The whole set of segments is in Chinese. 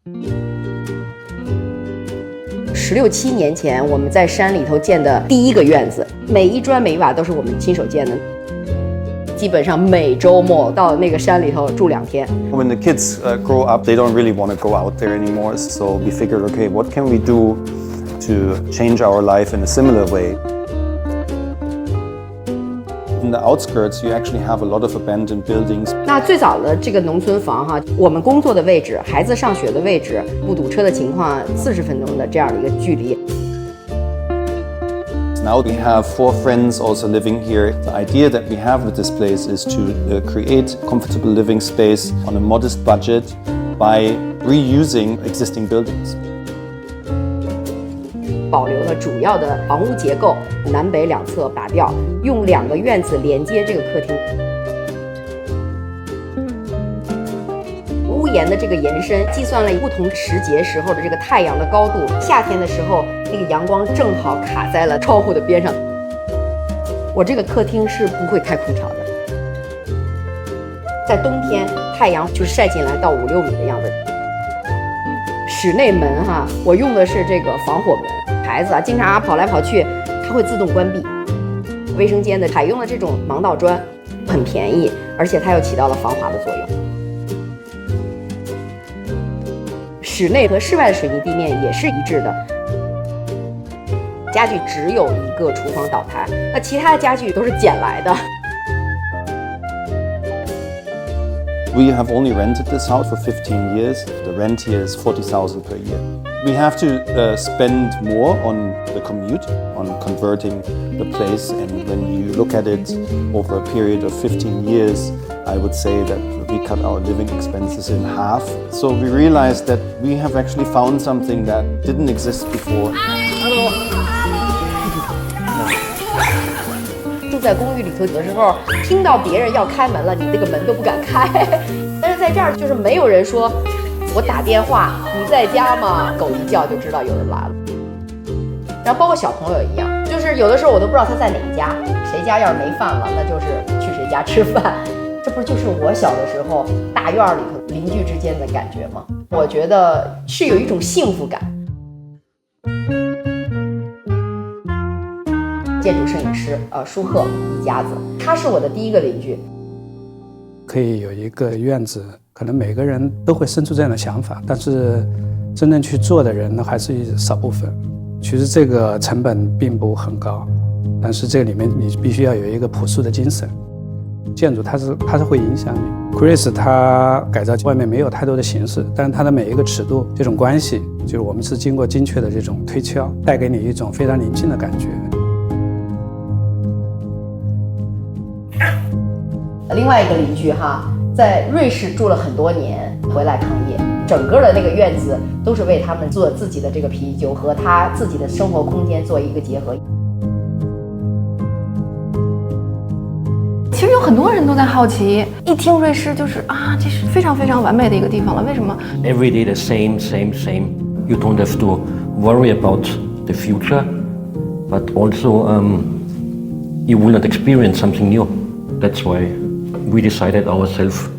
16、17年前，我们在山里头建的第一个院子，每一砖每一瓦都是我们亲手建的。基本上每周末到那个山里头住2天。When the kids grow up, they don't really want to go out there anymore. So we figured, okay, what can we do to change our life in a similar way? In the outskirts, you actually have a lot of abandoned buildings. 那最早的这个农村房哈，我们工作的位置、孩子上学的位置、不堵车的情况，40分钟的这样的一个距离。Now we have 4 friends also living here. The idea that we have with this place is to create comfortable living space on a modest budget by reusing existing buildings. 保留了主要的房屋结构，南北2侧打掉，用2个院子连接这个客厅。屋檐的这个延伸，计算了不同时节时候的这个太阳的高度。夏天的时候，那个阳光正好卡在了窗户的边上。我这个客厅是不会开空调的，在冬天太阳就晒进来到5、6米的样子。室内门哈，我用的是这个防火门。孩子啊，经常跑来跑去，它会自动关闭。卫生间的采用了这种盲道砖，很便宜，而且它又起到了防滑的作用。室内和室外的水泥地面也是一致的。家具只有一个厨房岛台，那其他的家具都是捡来的。We have only rented this house for 15 years. The rent here is 40,000 per year. We have to spend more on the commute, on converting the place. And when you look at it over a period of 15 years, I would say that we cut our living expenses in half. So we realized that we have actually found something that didn't exist before. Hello. 住在公寓里头，有的时候听到别人要开门了，你这个门都不敢开。但是在这儿就是没有人说，我打电话，你在家吗？狗一叫就知道有人来了。然后包括小朋友一样，就是有的时候我都不知道他在哪一家，谁家要是没饭了，那就是去谁家吃饭。这不就是我小的时候大院里头邻居之间的感觉吗？我觉得是有一种幸福感。建筑摄影师舒赫一家子，他是我的第一个邻居。可以有一个院子，可能每个人都会生出这样的想法，但是真正去做的人呢，还是少部分。其实这个成本并不很高，但是这里面你必须要有一个朴素的精神。建筑它是会影响你。Chris 他改造外面没有太多的形式，但是它的每一个尺度这种关系，就是我们是经过精确的这种推敲，带给你一种非常宁静的感觉。另外一个邻居哈，在瑞士住了很多年，回来创业，整个的那个院子都是为他们做自己的这个啤酒和他自己的生活空间做一个结合。其实有很多人都在好奇，一听瑞士就是啊，这是非常非常完美的一个地方了，为什么 ？Every day the same. You don't have to worry about the future, but also you will not experience something new. That's why we decided ourselves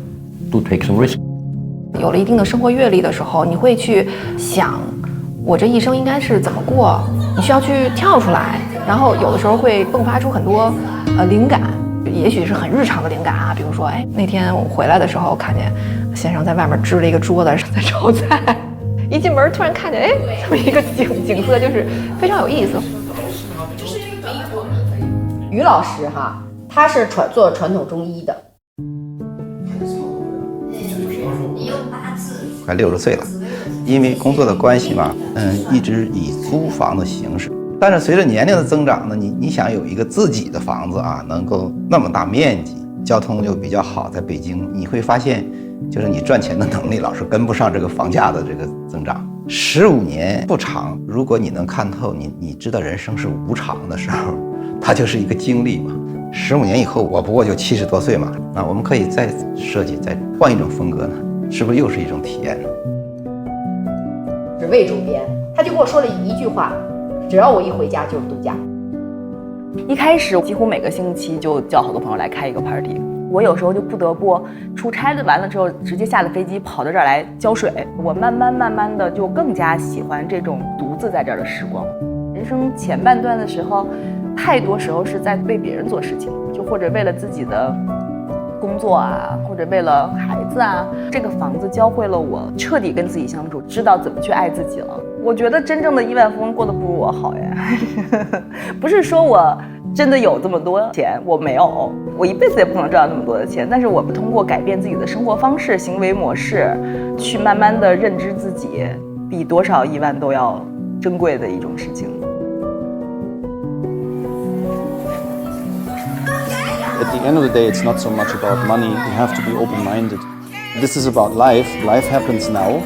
to take some risk. 有了一定的生活阅历的时候，你会去想，我这一生应该是怎么过？你需要去跳出来，然后有的时候会迸发出很多灵感，也许是很日常的灵感啊，比如说，那天我回来的时候看见先生在外面支了一个桌子在炒菜，一进门突然看见，这么一个景色就是非常有意思。于老师哈，他是做传统中医的。快60岁了，因为工作的关系嘛，一直以租房的形式。但是随着年龄的增长呢，你想有一个自己的房子啊，能够那么大面积，交通又比较好，在北京你会发现，就是你赚钱的能力老是跟不上这个房价的这个增长。15年不长，如果你能看透，你知道人生是无常的时候，它就是一个经历嘛。15年以后，我不过就70多岁嘛，那我们可以再设计，再换一种风格呢，是不是又是一种体验呢？是魏主编，他就跟我说了一句话，只要我一回家就是度假。一开始几乎每个星期就叫好多朋友来开一个 party，我有时候就不得不出差的完了之后，直接下了飞机跑到这儿来浇水。我慢慢的就更加喜欢这种独自在这儿的时光。人生前半段的时候，太多时候是在为别人做事情，就或者为了自己的工作啊，或者为了孩子啊。这个房子教会了我彻底跟自己相处，知道怎么去爱自己了。我觉得真正的亿万富翁过得不如我好呀。不是说我真的有这么多钱，我没有，我一辈子也不可能赚到那么多的钱，但是我通过改变自己的生活方式、行为模式，去慢慢的认知自己，比多少亿万都要珍贵的一种事情。At the end of the day, it's not so much about money. You have to be open-minded. This is about life. Life happens now.